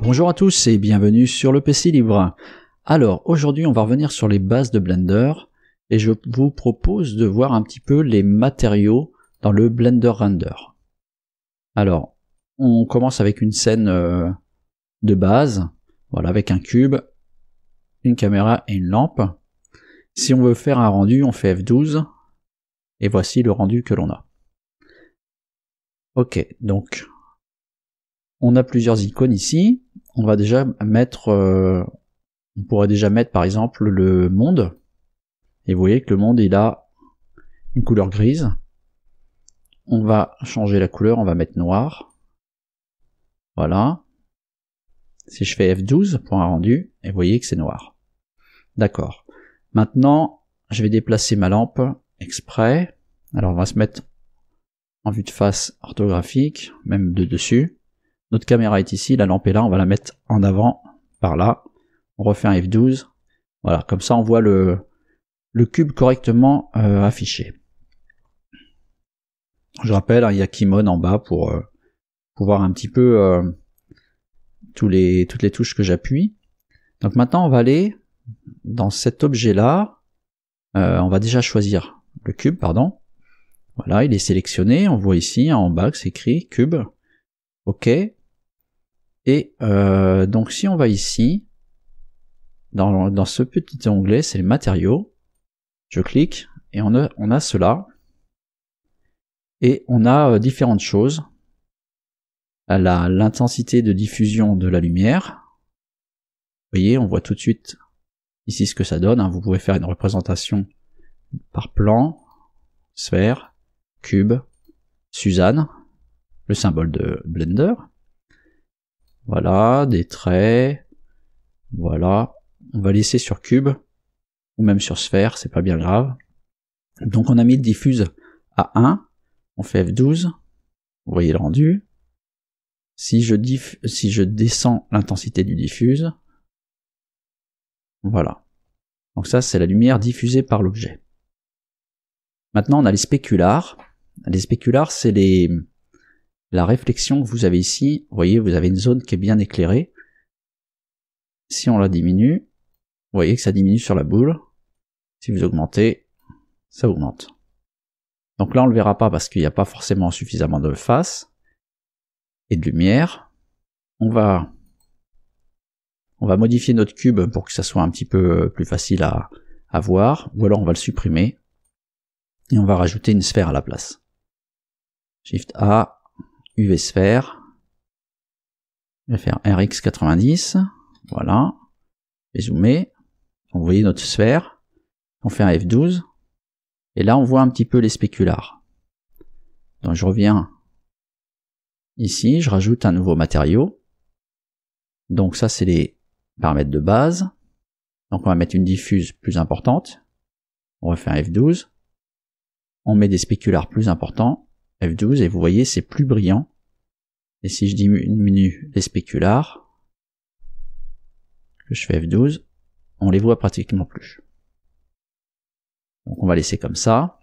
Bonjour à tous et bienvenue sur le PC Libre. Alors aujourd'hui on va revenir sur les bases de Blender et je vous propose de voir un petit peu les matériaux dans le Blender Render. Alors on commence avec une scène de base, voilà, avec un cube, une caméra et une lampe. Si on veut faire un rendu, on fait F12 et voici le rendu que l'on a. Ok, donc on a plusieurs icônes ici. On va déjà mettre, on pourrait déjà mettre par exemple le monde. Et vous voyez que le monde il a une couleur grise. On va changer la couleur, on va mettre noir. Voilà. Si je fais F12 pour un rendu, et vous voyez que c'est noir. D'accord. Maintenant, je vais déplacer ma lampe exprès. Alors on va se mettre en vue de face orthographique, même de dessus. Notre caméra est ici, la lampe est là, on va la mettre en avant, par là. On refait un F12. Voilà, comme ça on voit le cube correctement affiché. Je rappelle, il y a Keymon en bas pour voir un petit peu toutes les touches que j'appuie. Donc maintenant on va aller dans cet objet là, on va déjà choisir le cube, pardon. Voilà, il est sélectionné, on voit ici en bas que c'est écrit cube. OK. Et donc si on va ici, dans ce petit onglet, c'est les matériaux, je clique et on a cela. Et on a différentes choses. L'intensité de diffusion de la lumière. Vous voyez, on voit tout de suite ici ce que ça donne. Vous pouvez faire une représentation par plan, sphère, cube, Suzanne, le symbole de Blender. Voilà, des traits. Voilà. On va laisser sur cube, ou même sur sphère, c'est pas bien grave. Donc on a mis le diffuse à 1. On fait F12. Vous voyez le rendu. Si je descends l'intensité du diffuse, voilà. Donc ça, c'est la lumière diffusée par l'objet. Maintenant, on a les spéculars. Les spéculars, c'est la réflexion que vous avez ici. Vous voyez, vous avez une zone qui est bien éclairée. Si on la diminue, vous voyez que ça diminue sur la boule. Si vous augmentez, ça augmente. Donc là, on ne le verra pas parce qu'il n'y a pas forcément suffisamment de face et de lumière. On va modifier notre cube pour que ça soit un petit peu plus facile à voir, ou alors on va le supprimer et on va rajouter une sphère à la place. Shift A, UV sphère, je vais faire RX90, voilà, et zoomer. Vous voyez notre sphère, on fait un F12, et là on voit un petit peu les spéculars. Donc je reviens ici, je rajoute un nouveau matériau. Donc ça c'est les paramètres de base. Donc on va mettre une diffuse plus importante. On refait un F12. On met des spéculars plus importants. F12 et vous voyez c'est plus brillant. Et si je diminue les spéculars, que je fais F12, on les voit pratiquement plus. Donc on va laisser comme ça.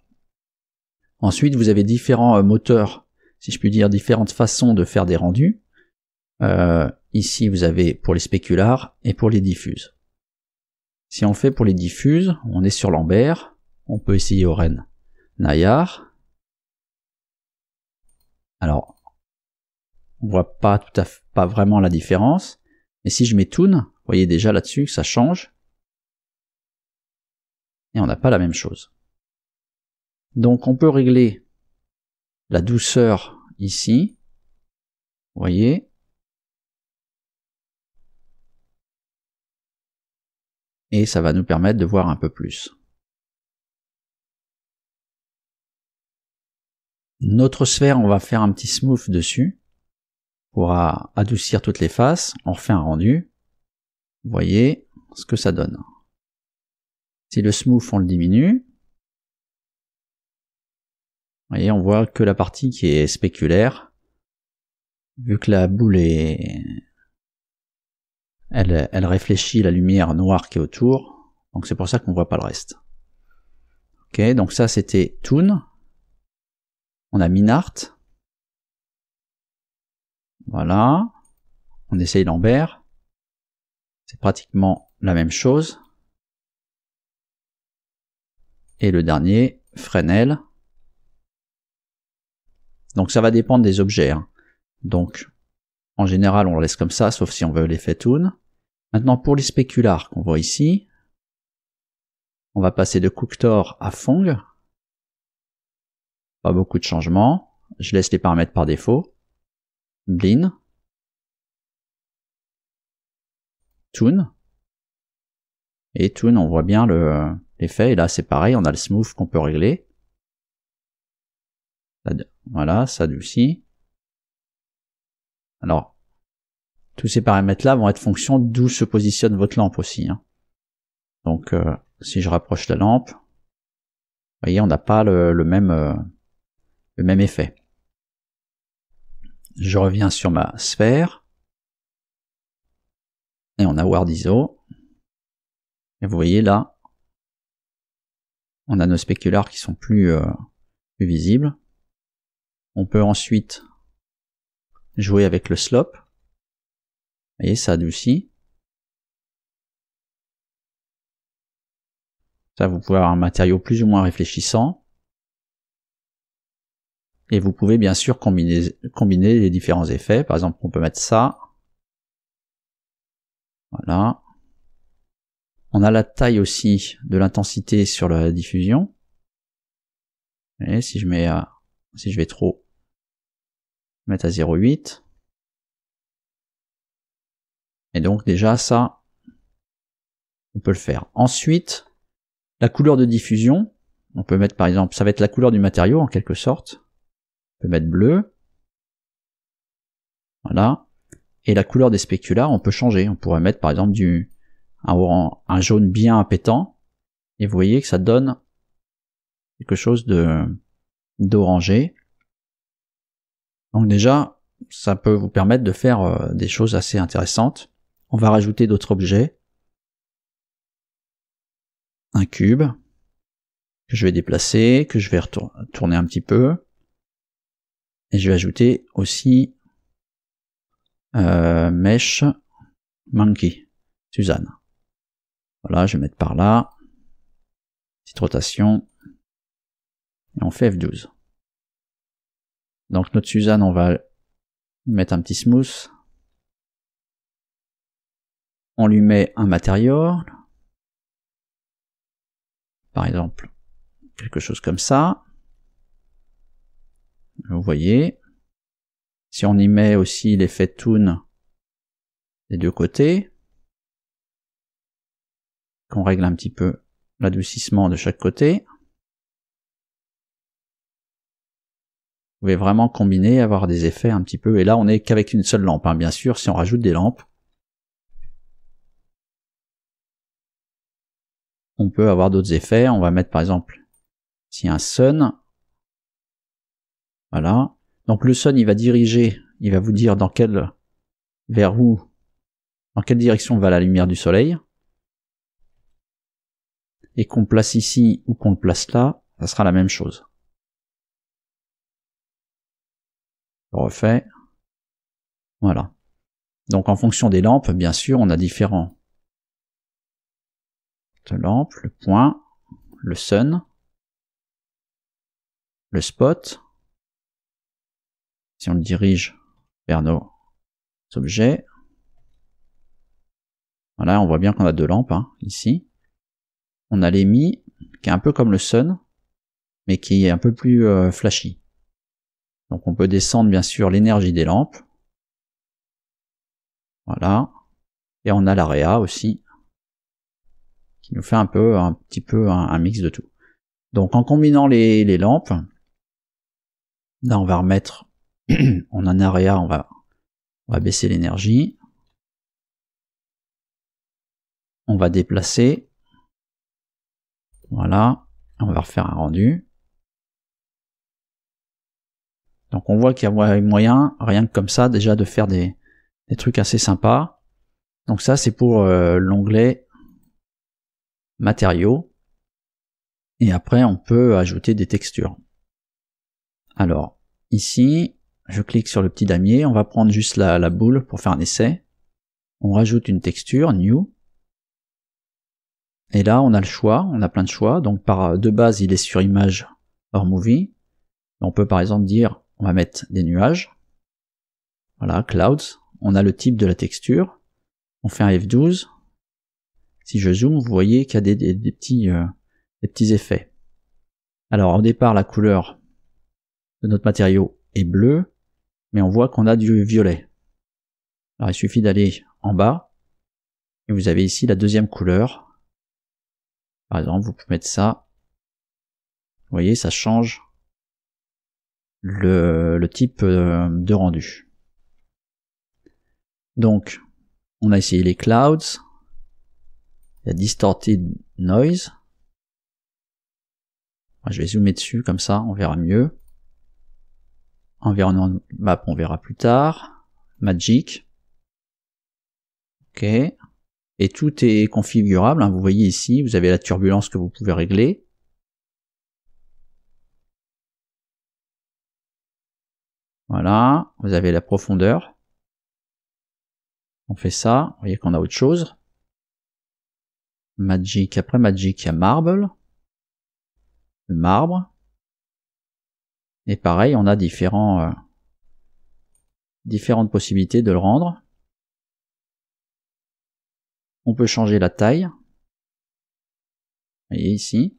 Ensuite vous avez différents moteurs, si je puis dire, différentes façons de faire des rendus. Ici vous avez pour les spéculars et pour les diffuses. Si on fait pour les diffuses, on est sur Lambert, on peut essayer Oren Nayar. Alors, on voit pas vraiment la différence, mais si je mets Toon, vous voyez déjà là-dessus que ça change, et on n'a pas la même chose. Donc on peut régler la douceur ici, vous voyez, et ça va nous permettre de voir un peu plus. Notre sphère, on va faire un petit smooth dessus pour adoucir toutes les faces. On refait un rendu. Vous voyez ce que ça donne. Si le smooth, on le diminue, vous voyez, on voit que la partie qui est spéculaire, vu que la boule elle réfléchit la lumière noire qui est autour, donc c'est pour ça qu'on voit pas le reste. Ok, donc ça c'était Toon. On a Minart. Voilà. On essaye Lambert. c'est pratiquement la même chose. Et le dernier, Fresnel. Donc ça va dépendre des objets, hein. Donc en général on le laisse comme ça, sauf si on veut l'effet Toon. Maintenant pour les spéculars qu'on voit ici, on va passer de Cooktor à Fong. Pas beaucoup de changements. Je laisse les paramètres par défaut. Blin. Toon. Et Toon, on voit bien l'effet. Et là c'est pareil, on a le smooth qu'on peut régler. Voilà, ça adoucit. Alors, tous ces paramètres-là vont être fonction d'où se positionne votre lampe aussi, hein. Donc, si je rapproche la lampe, vous voyez, on n'a pas le même effet. Je reviens sur ma sphère. Et on a Ward ISO. Et vous voyez là, on a nos spéculars qui sont plus visibles. On peut ensuite jouer avec le slope. Vous voyez, ça adoucit. Ça, vous pouvez avoir un matériau plus ou moins réfléchissant. Et vous pouvez bien sûr combiner les différents effets. Par exemple, on peut mettre ça. Voilà. On a la taille aussi de l'intensité sur la diffusion. Et si je vais trop mettre à 0,8. Et donc déjà ça, on peut le faire. Ensuite, la couleur de diffusion, on peut mettre par exemple, ça va être la couleur du matériau en quelque sorte. On peut mettre bleu. Voilà. Et la couleur des spéculars, on peut changer. On pourrait mettre par exemple un jaune bien appétant. Et vous voyez que ça donne quelque chose d'orangé. Donc déjà, ça peut vous permettre de faire des choses assez intéressantes. On va rajouter d'autres objets. Un cube que je vais déplacer, que je vais tourner un petit peu. Et je vais ajouter aussi Mesh Monkey, Suzanne. Voilà, je vais mettre par là. Petite rotation. Et on fait F12. Donc notre Suzanne, on va mettre un petit smooth. On lui met un matériau. Par exemple, quelque chose comme ça. Vous voyez. Si on y met aussi l'effet Toon des deux côtés, qu'on règle un petit peu l'adoucissement de chaque côté, vous pouvez vraiment combiner, avoir des effets un petit peu. Et là, on n'est qu'avec une seule lampe, hein. Bien sûr, si on rajoute des lampes, on peut avoir d'autres effets. On va mettre par exemple, si un sun, voilà. Donc le sun, il va diriger, il va vous dire dans quelle direction va la lumière du soleil. Et qu'on place ici ou qu'on le place là, ça sera la même chose. Je refais. Voilà. Donc en fonction des lampes, bien sûr, on a différents lampes, le point, le sun, le spot. Si on le dirige vers nos objets, voilà, on voit bien qu'on a deux lampes, hein, ici. On a l'émis, qui est un peu comme le sun, mais qui est un peu plus flashy. Donc on peut descendre bien sûr l'énergie des lampes. Voilà. Et on a l'area aussi, qui nous fait un petit peu un mix de tout. Donc en combinant les lampes, là on va remettre, on a un area, on va baisser l'énergie. On va déplacer. Voilà. On va refaire un rendu. Donc on voit qu'il y a moyen, rien que comme ça, déjà de faire des trucs assez sympas. Donc ça c'est pour l'onglet matériaux. Et après on peut ajouter des textures. Alors ici, je clique sur le petit damier, on va prendre juste la boule pour faire un essai. On rajoute une texture, New. Et là, on a le choix, on a plein de choix. Donc de base, il est sur image hors movie. On peut par exemple dire, on va mettre des nuages. Voilà, clouds. On a le type de la texture. On fait un F12. Si je zoome, vous voyez qu'il y a des petits effets. Alors au départ, la couleur de notre matériau est bleue, mais on voit qu'on a du violet. Alors il suffit d'aller en bas, et vous avez ici la deuxième couleur. Par exemple, vous pouvez mettre ça. Vous voyez, ça change le type de rendu. Donc, on a essayé les clouds. Il y a distorted noise. Je vais zoomer dessus, comme ça, on verra mieux. Environnement map, on verra plus tard. Magic. Ok. Et tout est configurable, hein. Vous voyez ici, vous avez la turbulence que vous pouvez régler. Voilà, vous avez la profondeur. On fait ça, vous voyez qu'on a autre chose. Magic, après Magic, il y a Marble. Le marbre. Et pareil, on a différentes possibilités de le rendre. On peut changer la taille. Vous voyez ici.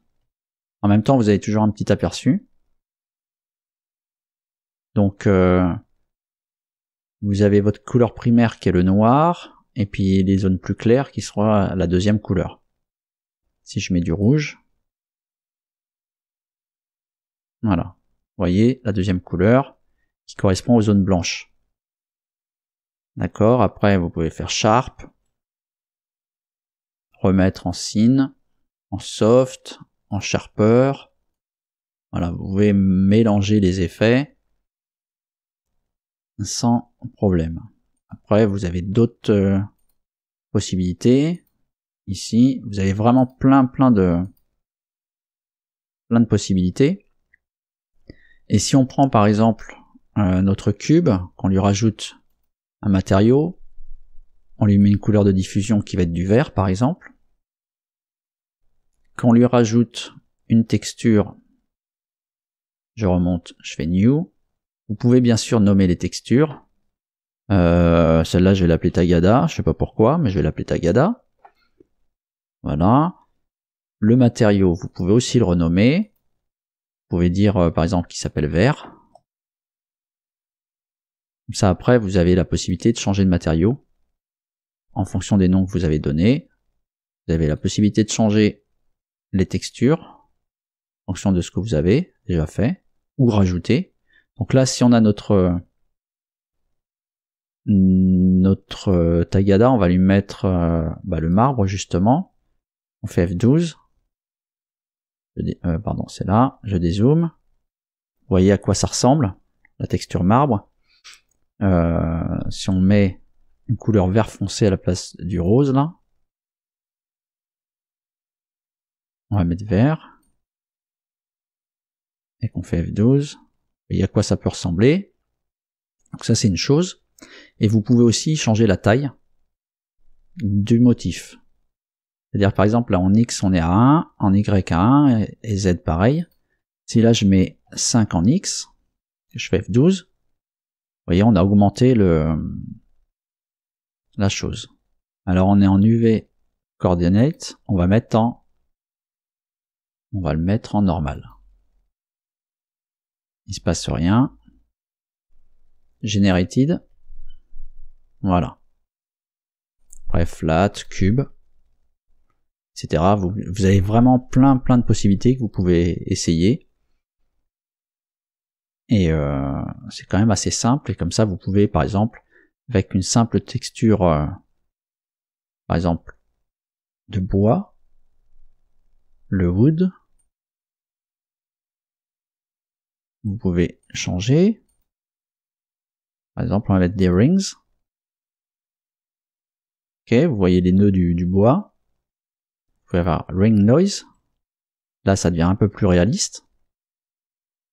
En même temps, vous avez toujours un petit aperçu. Donc, vous avez votre couleur primaire qui est le noir, et puis les zones plus claires qui sera la deuxième couleur. Si je mets du rouge, voilà. Vous voyez la deuxième couleur qui correspond aux zones blanches. D'accord. Après, vous pouvez faire Sharp, remettre en Scene, en Soft, en Sharper. Voilà, vous pouvez mélanger les effets sans problème. Après, vous avez d'autres possibilités. Ici, vous avez vraiment plein de possibilités. Et si on prend par exemple notre cube, qu'on lui rajoute un matériau, on lui met une couleur de diffusion qui va être du vert par exemple, qu'on lui rajoute une texture, je remonte, je fais New. Vous pouvez bien sûr nommer les textures. Celle-là, je vais l'appeler Tagada, je sais pas pourquoi, mais je vais l'appeler Tagada. Voilà. Le matériau, vous pouvez aussi le renommer. Vous pouvez dire par exemple qu'il s'appelle vert. Comme ça après vous avez la possibilité de changer de matériau en fonction des noms que vous avez donnés. Vous avez la possibilité de changer les textures en fonction de ce que vous avez déjà fait ou rajouter. Donc là si on a notre Tagada, on va lui mettre le marbre justement. On fait F12. Pardon, c'est là, je dézoome. Vous voyez à quoi ça ressemble, la texture marbre. Si on met une couleur vert foncé à la place du rose, là, on va mettre vert, et qu'on fait F12, vous voyez à quoi ça peut ressembler. Donc ça c'est une chose. Et vous pouvez aussi changer la taille du motif. C'est-à-dire par exemple là en X on est à 1, en Y à 1 et Z pareil. Si là je mets 5 en X, je fais F12, vous voyez on a augmenté la chose. Alors on est en UV coordinate, on va le mettre en normal. Il se passe rien. Generated. Voilà. Bref, flat, cube, etc. Vous avez vraiment plein de possibilités que vous pouvez essayer. Et c'est quand même assez simple. Et comme ça, vous pouvez, par exemple, avec une simple texture, par exemple, de bois, le wood, vous pouvez changer. Par exemple, on va mettre des rings. Ok, vous voyez les nœuds du bois. Vous pouvez avoir ring noise. Là, ça devient un peu plus réaliste.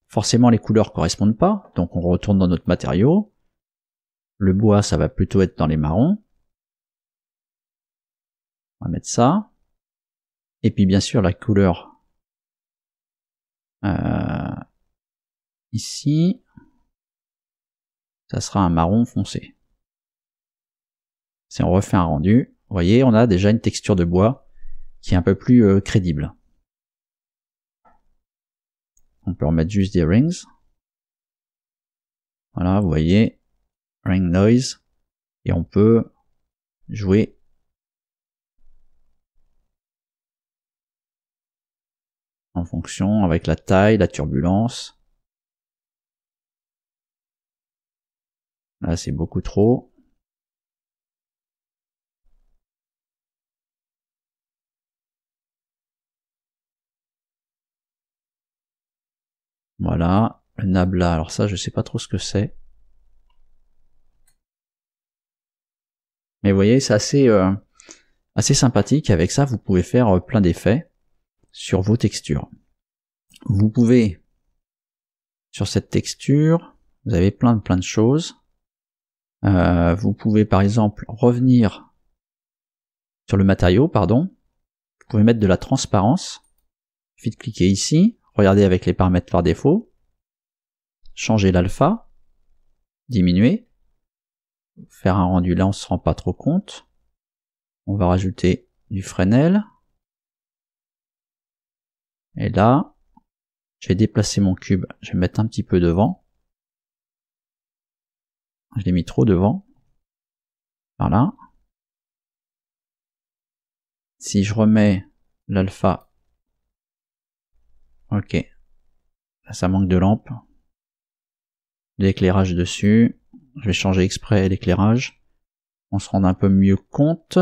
Forcément, les couleurs correspondent pas, donc on retourne dans notre matériau. Le bois, ça va plutôt être dans les marrons. va mettre ça. Et puis bien sûr la couleur ici, ça sera un marron foncé. Si on refait un rendu, vous voyez, on a déjà une texture de bois qui est un peu plus crédible. On peut remettre juste des rings. Voilà, vous voyez, ring noise, et on peut jouer en fonction avec la taille, la turbulence. Là, c'est beaucoup trop. Voilà, le nabla, alors ça, je sais pas trop ce que c'est. Mais vous voyez, c'est assez sympathique. Avec ça, vous pouvez faire plein d'effets sur vos textures. Vous pouvez, sur cette texture, vous avez plein de choses. Vous pouvez par exemple revenir sur le matériau, pardon. Vous pouvez mettre de la transparence. Il suffit de cliquer ici, regardez avec les paramètres par défaut, changer l'alpha, diminuer, faire un rendu là, on se rend pas trop compte. On va rajouter du Fresnel. Et là, je vais déplacer mon cube, je vais mettre un petit peu devant. Je l'ai mis trop devant. Voilà. Si je remets l'alpha, ok, là, ça manque de lampe, l'éclairage dessus, je vais changer exprès l'éclairage, on se rend un peu mieux compte,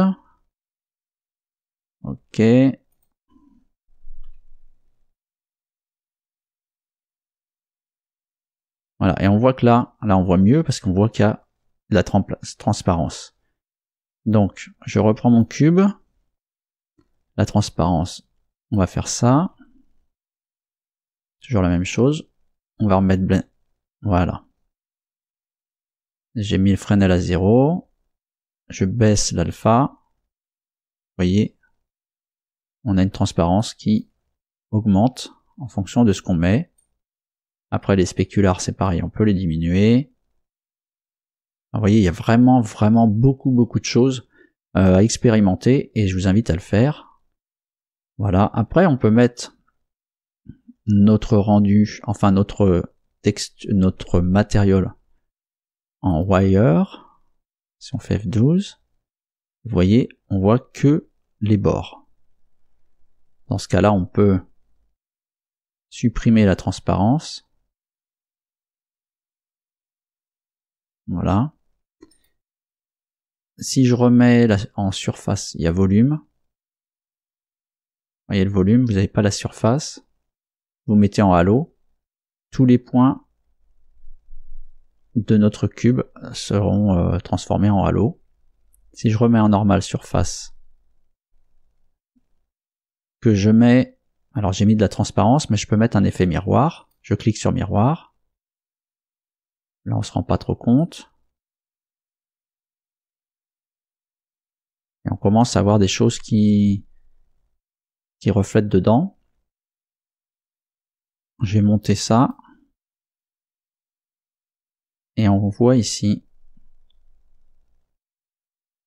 ok, voilà, et on voit que là on voit mieux parce qu'on voit qu'il y a de la transparence. Donc je reprends mon cube, la transparence, on va faire ça, toujours la même chose, on va remettre blend, voilà. J'ai mis le Fresnel à 0, je baisse l'alpha, vous voyez, on a une transparence qui augmente en fonction de ce qu'on met. Après les spéculars c'est pareil, on peut les diminuer. Vous voyez, il y a vraiment beaucoup de choses à expérimenter et je vous invite à le faire. Voilà, après on peut mettre notre rendu, enfin notre texte, notre matériel en wire. Si on fait F12, vous voyez, on voit que les bords. Dans ce cas-là, on peut supprimer la transparence. Voilà. Si je remets en surface, il y a volume. Vous voyez le volume, vous n'avez pas la surface. Vous mettez en halo. Tous les points de notre cube seront transformés en halo. Si je remets en normal surface, que je mets, alors j'ai mis de la transparence, mais je peux mettre un effet miroir. Je clique sur miroir. Là on se rend pas trop compte. Et on commence à voir des choses qui reflètent dedans. Je vais monter ça. Et on voit ici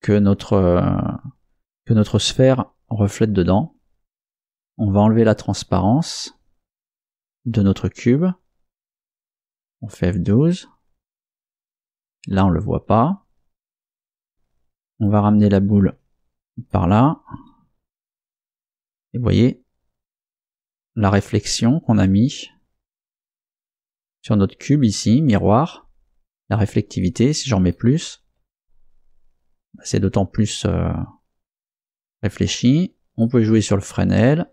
que notre sphère reflète dedans. On va enlever la transparence de notre cube. On fait F12. Là, on le voit pas. On va ramener la boule par là. Et vous voyez la réflexion qu'on a mis sur notre cube ici, miroir. La réflectivité, si j'en mets plus, c'est d'autant plus réfléchi. On peut jouer sur le Fresnel,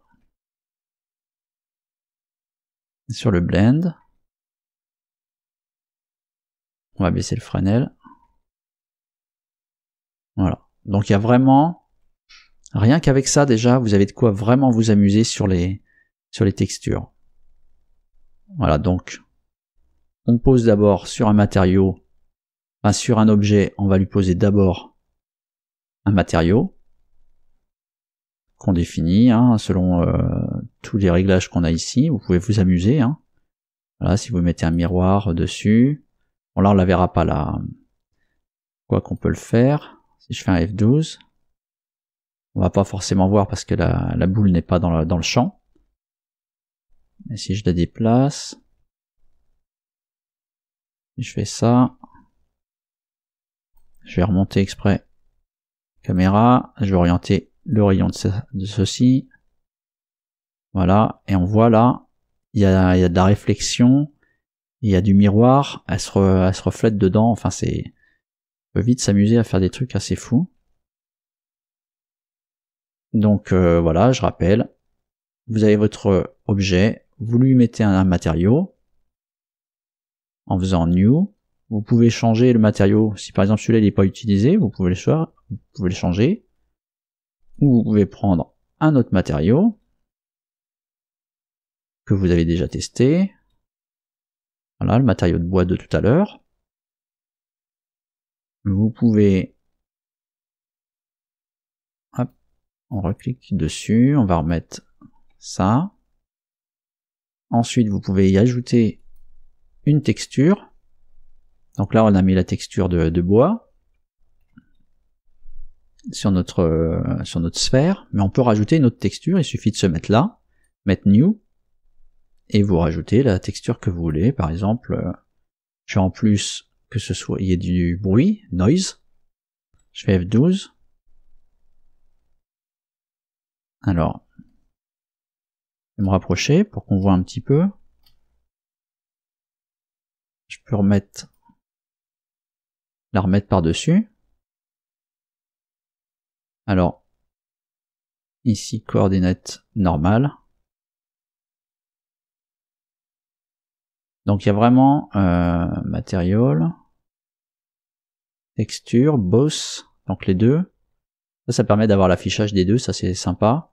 sur le blend. On va baisser le Fresnel. Voilà. Donc il y a vraiment, rien qu'avec ça déjà, vous avez de quoi vraiment vous amuser sur les textures. Voilà, donc on pose d'abord sur un matériau, enfin sur un objet, on va lui poser d'abord un matériau. qu'on définit, hein, selon tous les réglages qu'on a ici. Vous pouvez vous amuser, hein. Voilà, si vous mettez un miroir dessus. Bon là on la verra pas là. Quoi qu'on peut le faire. Si je fais un F12, on va pas forcément voir parce que la boule n'est pas dans le champ. Mais si je la déplace, je fais ça, je vais remonter exprès caméra, je vais orienter le rayon de ceci, voilà, et on voit là, il y a de la réflexion, il y a du miroir, elle se reflète dedans, enfin on peut vite s'amuser à faire des trucs assez fous. Donc voilà, je rappelle, vous avez votre objet, vous lui mettez un matériau, en faisant New, vous pouvez changer le matériau, si par exemple celui-là il n'est pas utilisé, vous pouvez le changer, ou vous pouvez prendre un autre matériau, que vous avez déjà testé, voilà, le matériau de bois de tout à l'heure, vous pouvez, hop, on reclique dessus, on va remettre ça, ensuite vous pouvez y ajouter une texture, donc là on a mis la texture de bois sur notre sphère, mais on peut rajouter une autre texture, il suffit de se mettre là, mettre New, et vous rajoutez la texture que vous voulez, par exemple, je fais en plus que il y ait du bruit, noise, je fais F12, alors, je vais me rapprocher pour qu'on voit un petit peu, je peux la remettre par-dessus, alors, ici, coordonnées normales, donc il y a vraiment Material, Texture, Boss, donc les deux. Ça permet d'avoir l'affichage des deux, ça c'est sympa.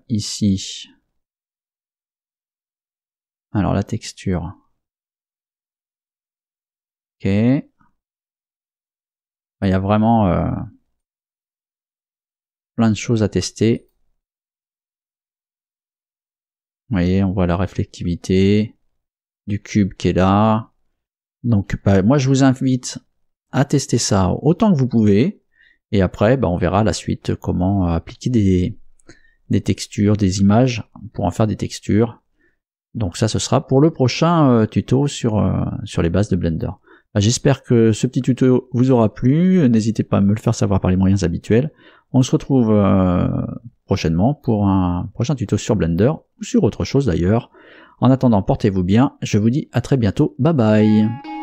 Ici, alors la texture. Ok. Il y a vraiment plein de choses à tester. Vous voyez, on voit la réflectivité du cube qui est là. Donc moi je vous invite à tester ça autant que vous pouvez. Et après on verra la suite comment appliquer des textures, des images pour en faire des textures. Donc ça ce sera pour le prochain tuto sur les bases de Blender. J'espère que ce petit tuto vous aura plu. N'hésitez pas à me le faire savoir par les moyens habituels. On se retrouve prochainement pour un prochain tuto sur Blender ou sur autre chose d'ailleurs. En attendant, portez-vous bien. Je vous dis à très bientôt. Bye bye.